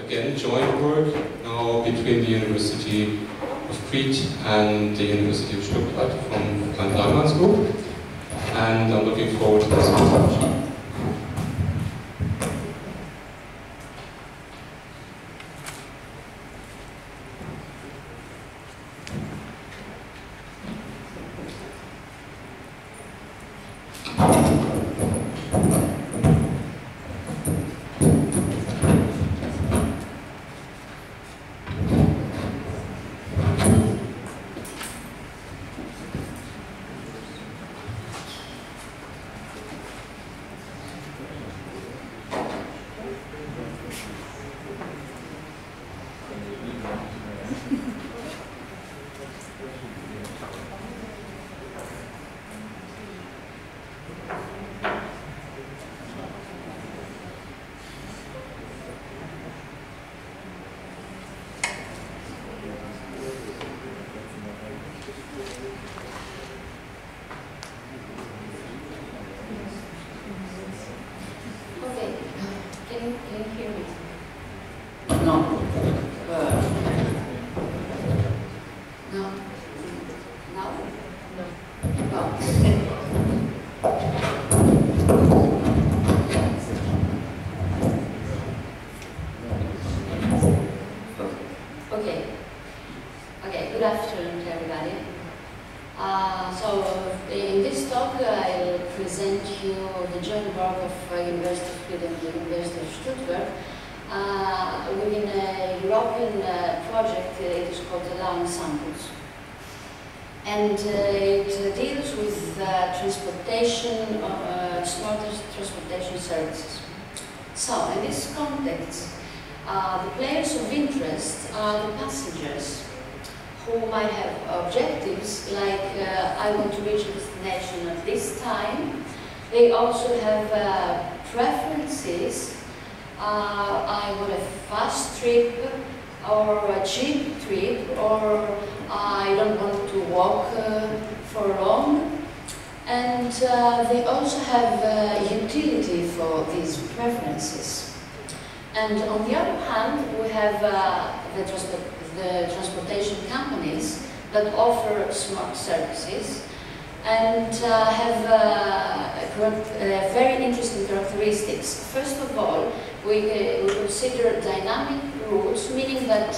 again, joint work now between the University of Crete and the University of Stuttgart from Klein-Dahlmann's group, and I'm looking forward to this discussion. They also have preferences. I want a fast trip or a cheap trip, or I don't want to walk for long. And they also have utility for these preferences. And on the other hand, we have the transportation companies that offer smart services and have very interesting characteristics. First of all, we consider dynamic routes, meaning that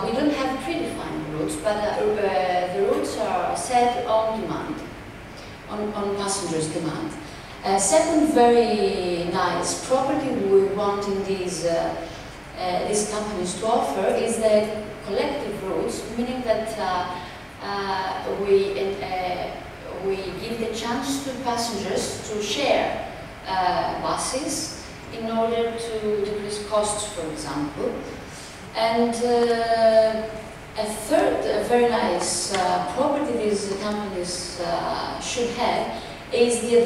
we don't have predefined routes, but the routes are set on demand, on passengers' demand. Second very nice property we want in these companies to offer is the collective routes, meaning that we give the chance to passengers to share buses in order to decrease costs, for example. And a third very nice property these companies should have is the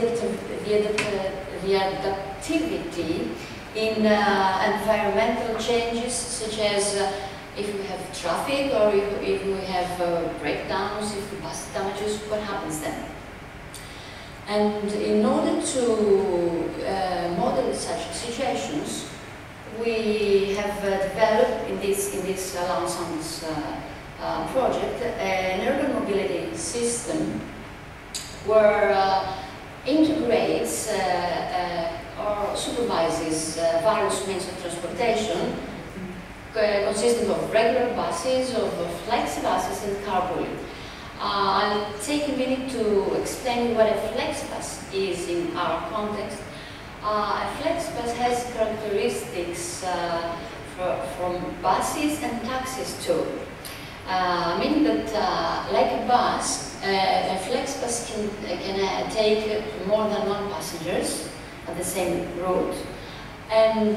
adaptivity in environmental changes, such as if we have traffic or if we have breakdowns, if the bus damages, what happens then? And in order to model such situations, we have developed in this Ensembles project an urban mobility system where integrates or supervises various means of transportation consisting of regular buses, of flexi buses and carpooling. I'll take a minute to explain what a flexi bus is in our context. A flexi bus has characteristics from buses and taxis too. Meaning that, like a bus, a flexi bus can take more than one passengers at the same route, and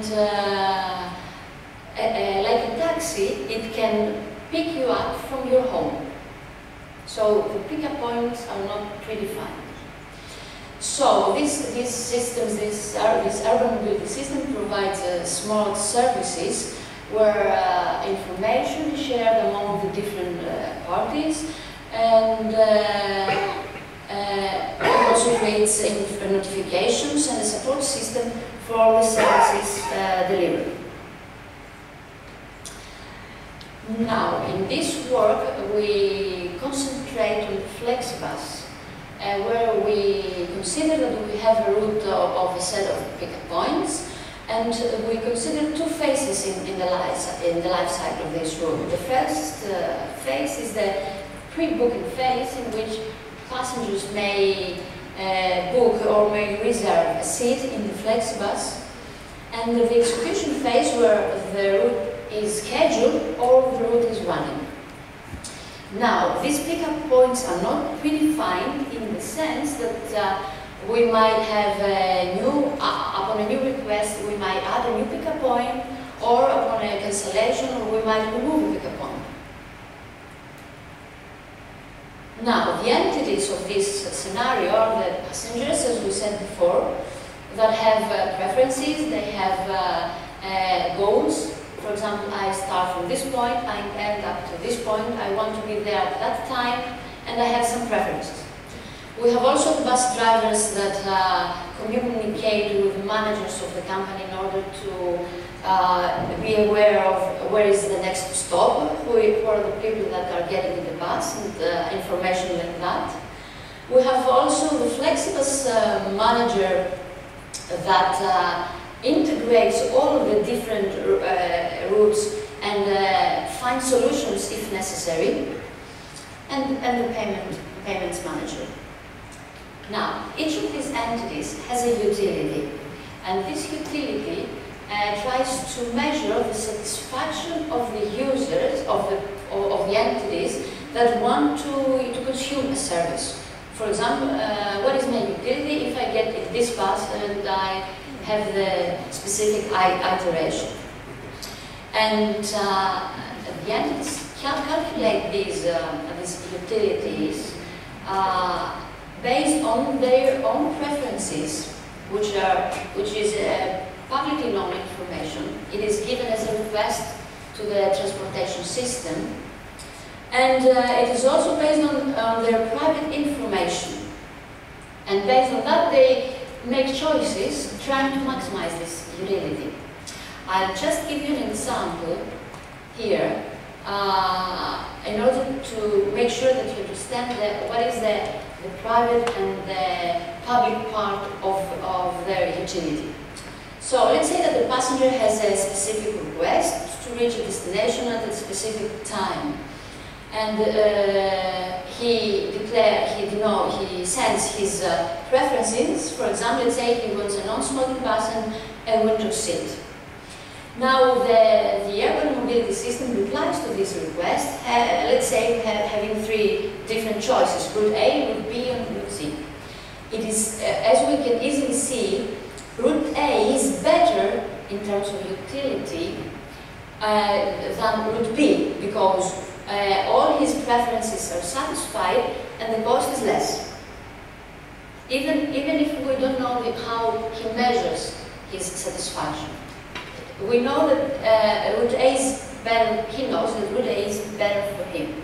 like a taxi, it can pick you up from your home. So the pickup points are not predefined. So these systems, this urban mobility system provides smart services where information is shared among the different parties, and it also creates notifications and a support system for the services delivered. Now, in this work, we concentrate on the flexibus, where we consider that we have a route of a set of pickup points, and we consider two phases in the life cycle of this route. The first phase is the pre-booking phase, in which passengers may book or may reserve a seat in the flexibus, and the execution phase, where the route is scheduled or the route is running. Now, these pickup points are not predefined in the sense that we might have a new, upon a new request, we might add a new pickup point, or upon a cancellation, we might remove a pickup point. Now, the entities of this scenario are the passengers, as we said before, that have preferences, they have goals. For example, I start from this point, I end up to this point, I want to be there at that time, and I have some preferences. We have also the bus drivers that communicate with the managers of the company in order to be aware of where is the next stop, who are the people that are getting in the bus, and information like that. We have also the flexibus manager that integrates all of the different routes and finds solutions if necessary, and the payments manager. Now, each of these entities has a utility, and this utility tries to measure the satisfaction of the users, of the entities that want to consume a service. For example, what is my utility if I get in this bus and I have the specific iteration? And the entities calculate these utilities based on their own preferences, which is publicly known information. It is given as a request to the transportation system, and it is also based on their private information. And based on that, they make choices trying to maximize this utility. I'll just give you an example here in order to make sure that you understand what is the private and the public part of their utility. So let's say that the passenger has a specific request to reach a destination at a specific time, and he sends his preferences. For example, let's say he wants a non-smoking bus and a window seat. Now the urban mobility system replies to this request, let's say having three different choices, route A, route B, and route C. It is, as we can easily see, route A is better in terms of utility than route B, because all his preferences are satisfied and the cost is less. Even if we don't know how he measures his satisfaction. We know that route A is better, he knows that route A is better for him.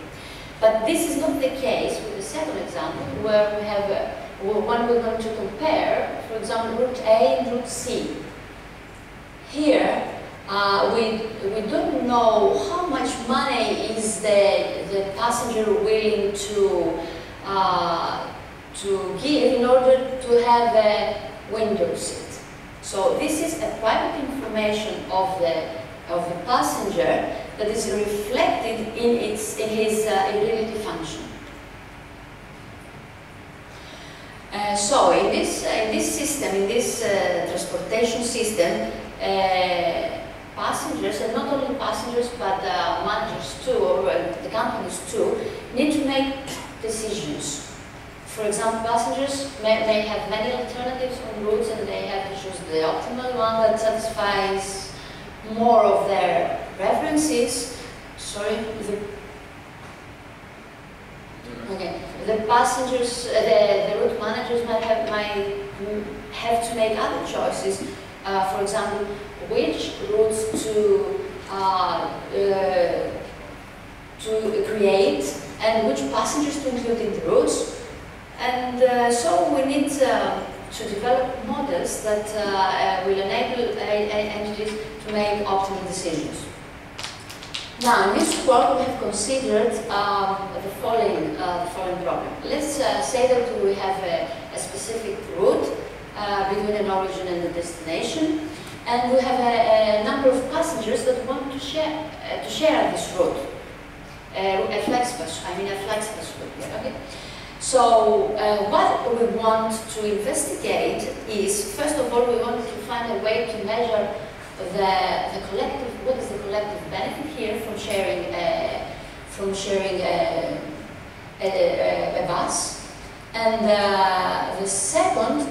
But this is not the case with the second example, where we have one we're going to compare, for example, route A and route C. Here, we don't know how much money is the passenger willing to give in order to have a window seat. So this is a private information of the passenger that is reflected in his utility function. So in this system, in this transportation system, passengers, and not only passengers but managers too, or the companies too, need to make decisions. For example, passengers may have many alternatives on routes, and they have to choose the optimal one that satisfies more of their preferences. Sorry, the passengers, the route managers might have to make other choices. For example, which routes to create and which passengers to include in the routes. And so we need to develop models that will enable entities to make optimal decisions. Now, in this work, we have considered the following problem. Let's say that we have a specific route between an origin and a destination, and we have a number of passengers that want to share this route. A flex bus route. Yeah, okay. So what we want to investigate is, first of all, we want to find a way to measure the collective. What is the collective benefit here from sharing a bus? And the second,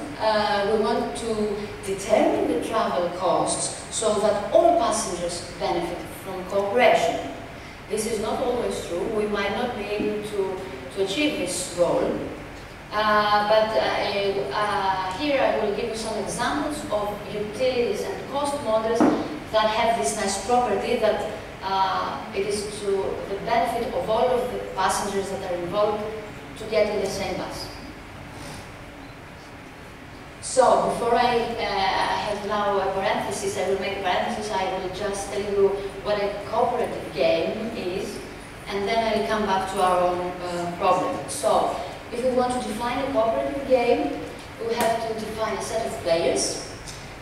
we want to determine the travel costs so that all passengers benefit from cooperation. This is not always true. We might not be able to achieve this goal. But here I will give you some examples of utilities and cost models that have this nice property that it is to the benefit of all of the passengers that are involved to get in the same bus. So before I have now a parenthesis, I will make a parenthesis, I will just tell you what a cooperative game is, and then I will come back to our own problem. So if we want to define a cooperative game, we have to define a set of players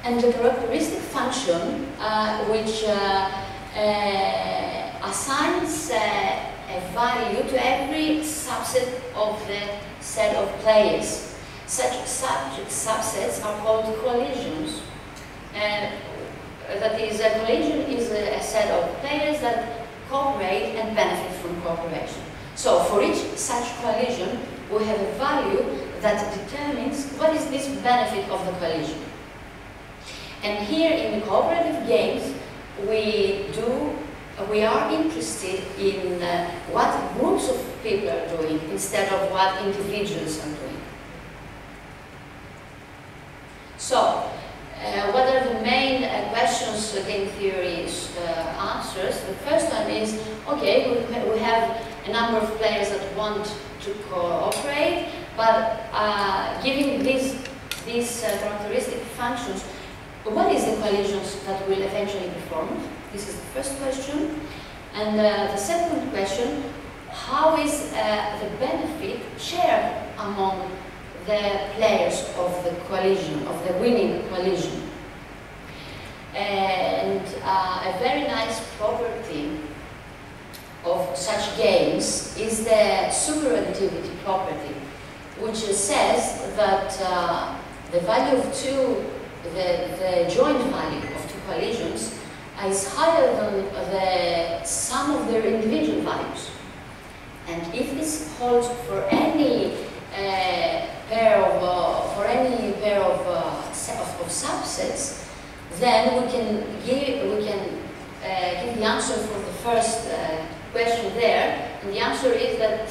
and the characteristic function which assigns a value to every subset of the set of players. Such subsets are called collisions. That is, a collision is a set of players that cooperate and benefit from cooperation. So for each such collision, we have a value that determines what is this benefit of the collision. And here in the cooperative games, we are interested in what groups of people are doing instead of what individuals are doing. So, what are the main questions game theory answers? The first one is, okay, we have a number of players that want to cooperate, but giving these characteristic functions, what is the collisions that will eventually be formed? This is the first question. And the second question, how is the benefit shared among the players of the collision, of the winning collision? And a very nice property of such games is the superadditivity property, which says that the value of the joint value of two collisions is higher than the sum of their individual values. And if this holds for any pair of subsets, then we can give the answer for the first question there, and the answer is that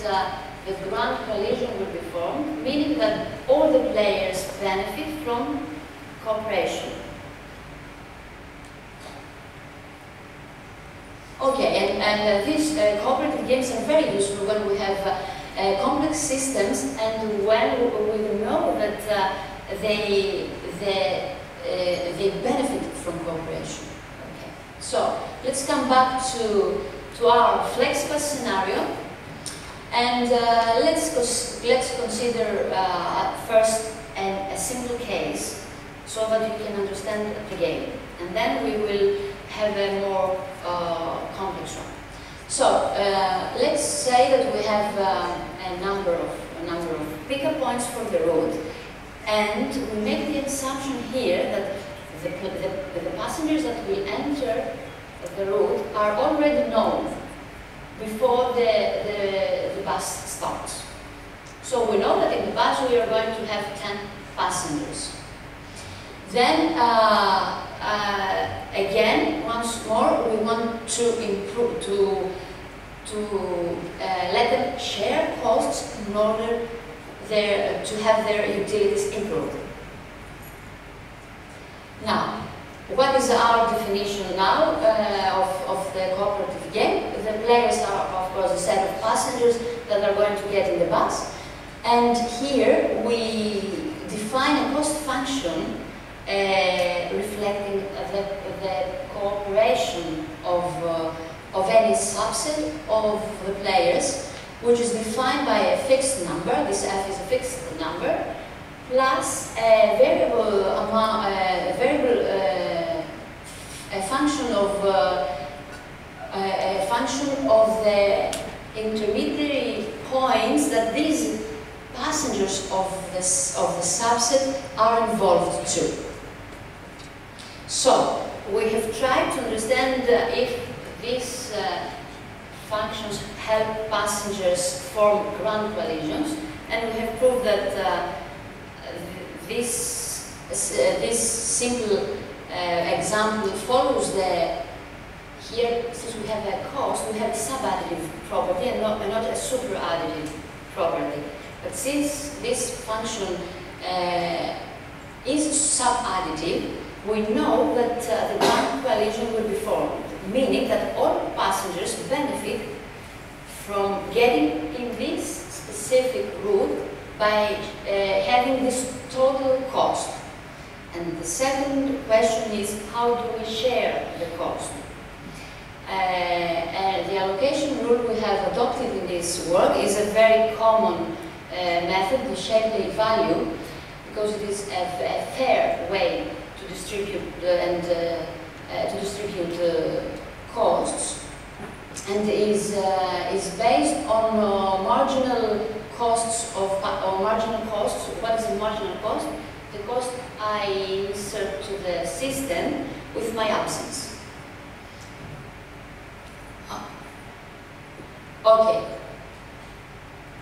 the grand collision will be formed, meaning that all the players benefit from cooperation. Okay, and these cooperative games are very useful when we have complex systems and when we know that they benefit from cooperation. Okay. So let's come back to our FlexBus scenario, and let's consider first a simple case so that you can understand the game, and then we will have a more complex one. So let's say that we have a number of pickup points from the road, and we make the assumption here that the passengers that will enter the route are already known before the bus starts. So we know that in the bus we are going to have 10 passengers. Then again, once more, we want to improve to let them share costs in order to have their utilities improved. Now, what is our definition now of the cooperative game? The players are, of course, a set of passengers that are going to get in the bus, and here we define a cost function reflecting the cooperation of any subset of the players, which is defined by a fixed number. This f is a fixed number, plus a variable amount, a function of the intermediary points that these passengers of the subset are involved to. So we have tried to understand if these functions help passengers form ground collisions, and we have proved that this simple example follows the, here, since we have a cost, we have a subadditive property and not a superadditive property. But since this function is subadditive, we know that the ground collision will be formed, meaning that all passengers benefit from getting in this specific route by having this total cost. And the second question is, how do we share the cost? The allocation rule we have adopted in this work is a very common method, the Shapley value, because it is a fair way to distribute costs, and is based on marginal costs marginal costs. What is a marginal cost? The cost I insert to the system with my absence. Okay.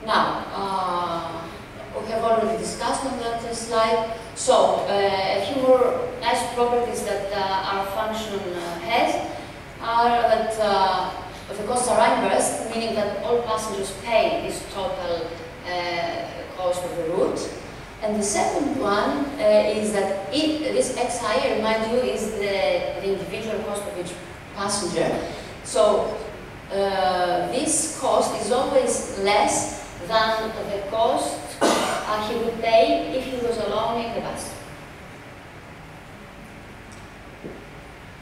Now, we have already discussed on that slide. So, a few more nice properties that our function has are that the costs are reimbursed, meaning that all passengers pay this total cost of the route. And the second one is that this xi, I remind you, is the individual cost of each passenger. So, this cost is always less than the cost he would pay if he was alone in the bus.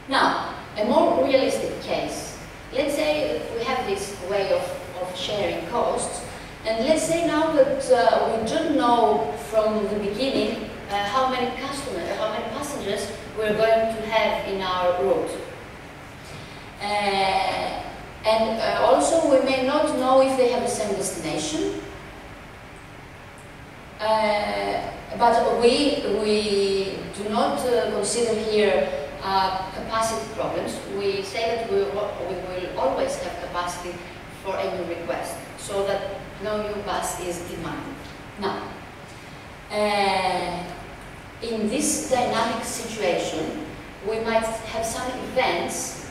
Now, a more realistic case. Let's say we have this way of sharing costs, and let's say now that we don't know from the beginning how many passengers we're going to have in our route. And also, we may not know if they have the same destination, but we do not consider here capacity problems. We say that we will always have capacity for any request, so that no new bus is demanded. Now, in this dynamic situation, we might have some events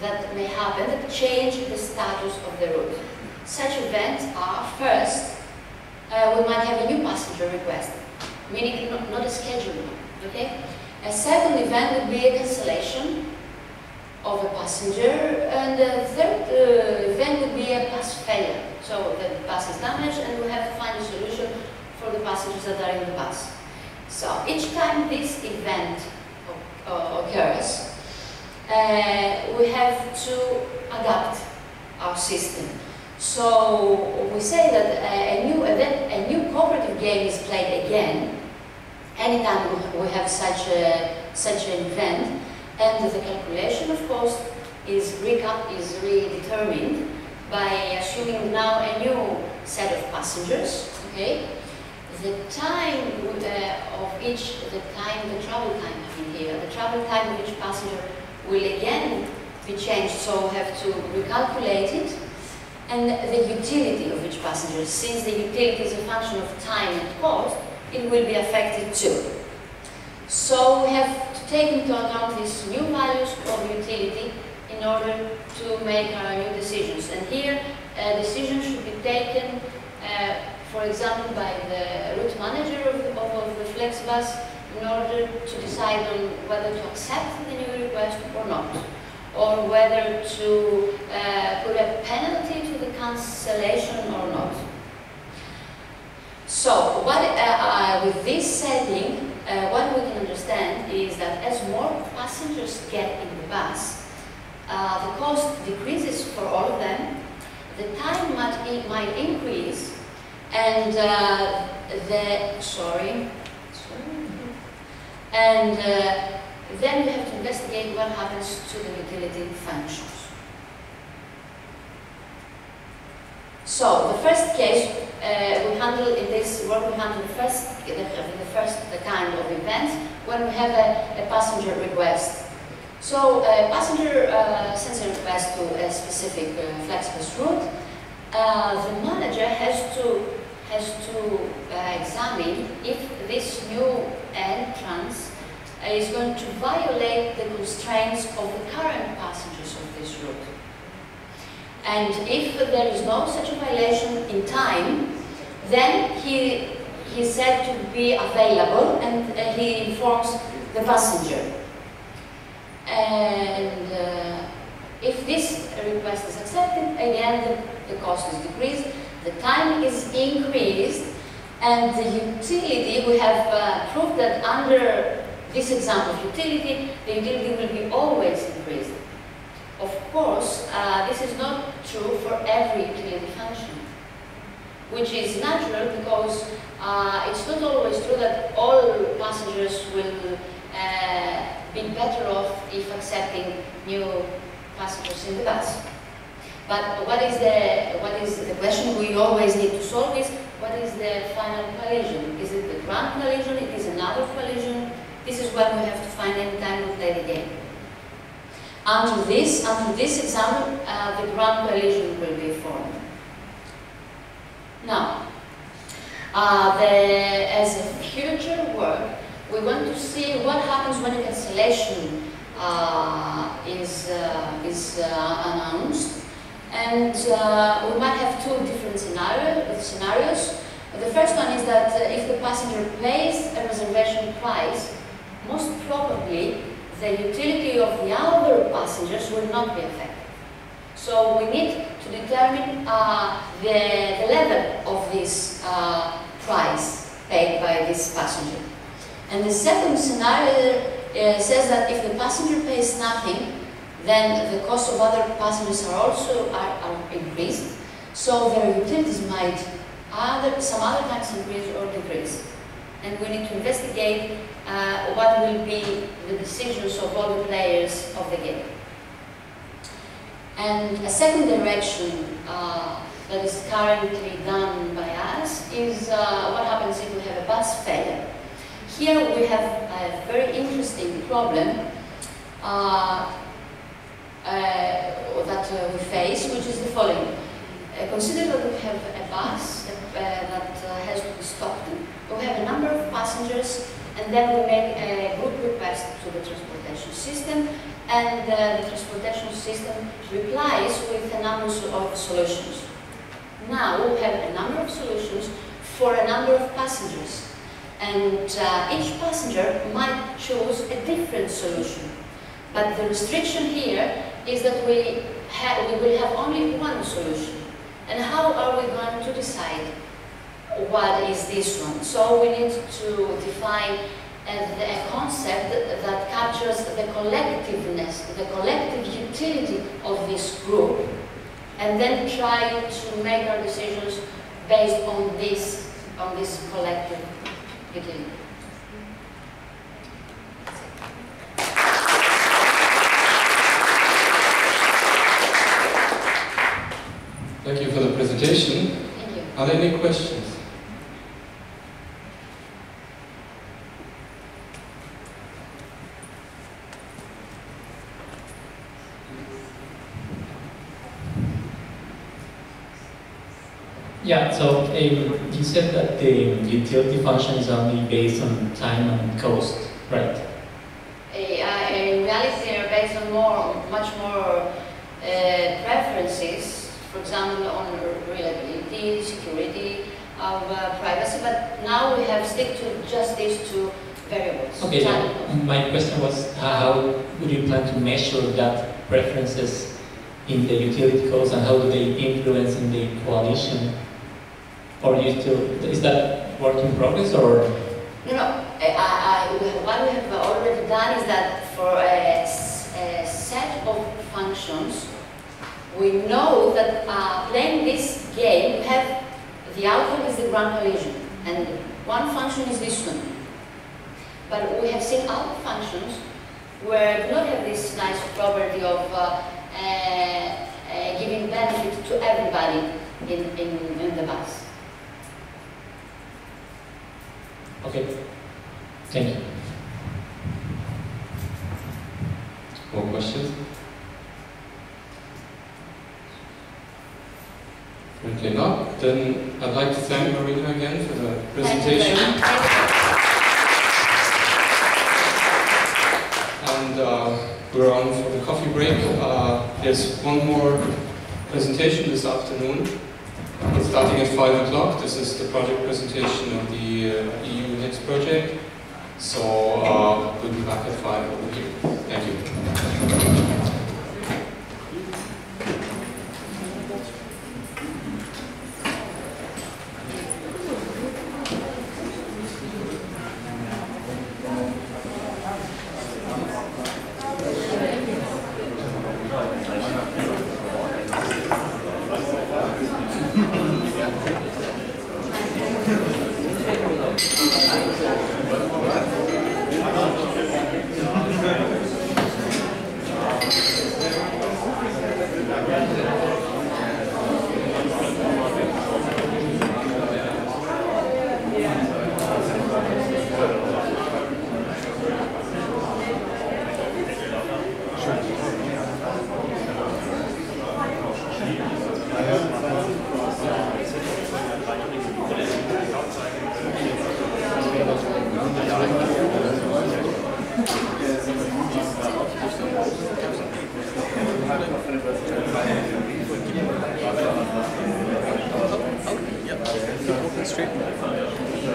that may happen that change the status of the route. Such events are, first, we might have a new passenger request, meaning not a scheduled one, okay? A second event would be a cancellation of a passenger, and the third event would be a bus failure. So the bus is damaged and we have to find a solution for the passengers that are in the bus. So each time this event occurs, we have to adapt our system. So we say that a new cooperative game is played again anytime we have such an event, and the calculation of cost is redetermined by assuming now a new set of passengers. Okay, the time the travel time here, the travel time of each passenger will again be changed, so we have to recalculate it, and the utility of each passenger. Since the utility is a function of time and cost, it will be affected too. So we have to take into account these new values of utility in order to make our new decisions. And here, decisions should be taken, for example, by the route manager of the FlexBus in order to decide on whether to accept the new request or not, or whether to put a penalty to the cancellation or not. So, with this setting, what we can understand is that as more passengers get in the bus, the cost decreases for all of them, the time might increase, and then we have to investigate what happens to the utility functions. So the first case we handle in this work, we handle the first kind of events when we have a passenger request. So a passenger sends a request to a specific FlexBus route. The manager has to examine if this new entrance is going to violate the constraints of the current passengers of this route. And if there is no such a violation in time, then he is said to be available, and he informs the passenger. And if this request is accepted, again the cost is decreased, the time is increased, and the utility, we have proved that under this example of utility, the utility will be always increased. Of course, this is not true for every utility function, which is natural because it's not always true that all passengers will be better off if accepting new passengers in the bus. But what is the question we always need to solve is, what is the final collision? Is it the ground collision? It is another collision? This is what we have to find any time we play the game. Under this example, the ground collision will be formed. Now, as a future work, we want to see what happens when a cancellation is announced, and we might have two different scenarios. The first one is that if the passenger pays a reservation price, most probably the utility of the other passengers will not be affected. So we need to determine the level of this price paid by this passenger. And the second scenario says that if the passenger pays nothing, then the cost of other passengers are also increased. So their utilities might some other times increase or decrease. And we need to investigate what will be the decisions of all the players of the game. And a second direction that is currently done by us is what happens if we have a bus failure. Here we have a very interesting problem that we face, which is the following. Consider that we have a bus that has to be stopped. We have a number of passengers, and then we make a group request to the transportation system, and the transportation system replies with a number of solutions. Now we have a number of solutions for a number of passengers, and each passenger might choose a different solution. But the restriction here is that we will have only one solution. And how are we going to decide what is this one? So we need to define a concept that captures the collectiveness, the collective utility of this group, and then try to make our decisions based on this collective utility. Thank you for the presentation. Thank you. Are there any questions? Yeah, so you said that the utility function is only based on time and cost, right? In reality, they are based on much more preferences. For example, on reliability, security, privacy, but now we have stick to just these two variables. Okay, my question was how would you plan to measure that preferences in the utility costs, and how do they influence in the coalition? Or is that work in progress, or? No. What we have already done is that for a set of functions functions, we know that playing this game, we have the outcome is the ground collision, and one function is this one. But we have seen other functions where do not have this nice property of giving benefit to everybody in the bus. Okay, thank you. More questions? Apparently not. Then I'd like to thank Marina again for the presentation. And we're on for the coffee break. There's one more presentation this afternoon. It's starting at 5 o'clock. This is the project presentation of the EU HITS project. So we'll be back at 5 over here. Thank you.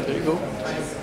There you go.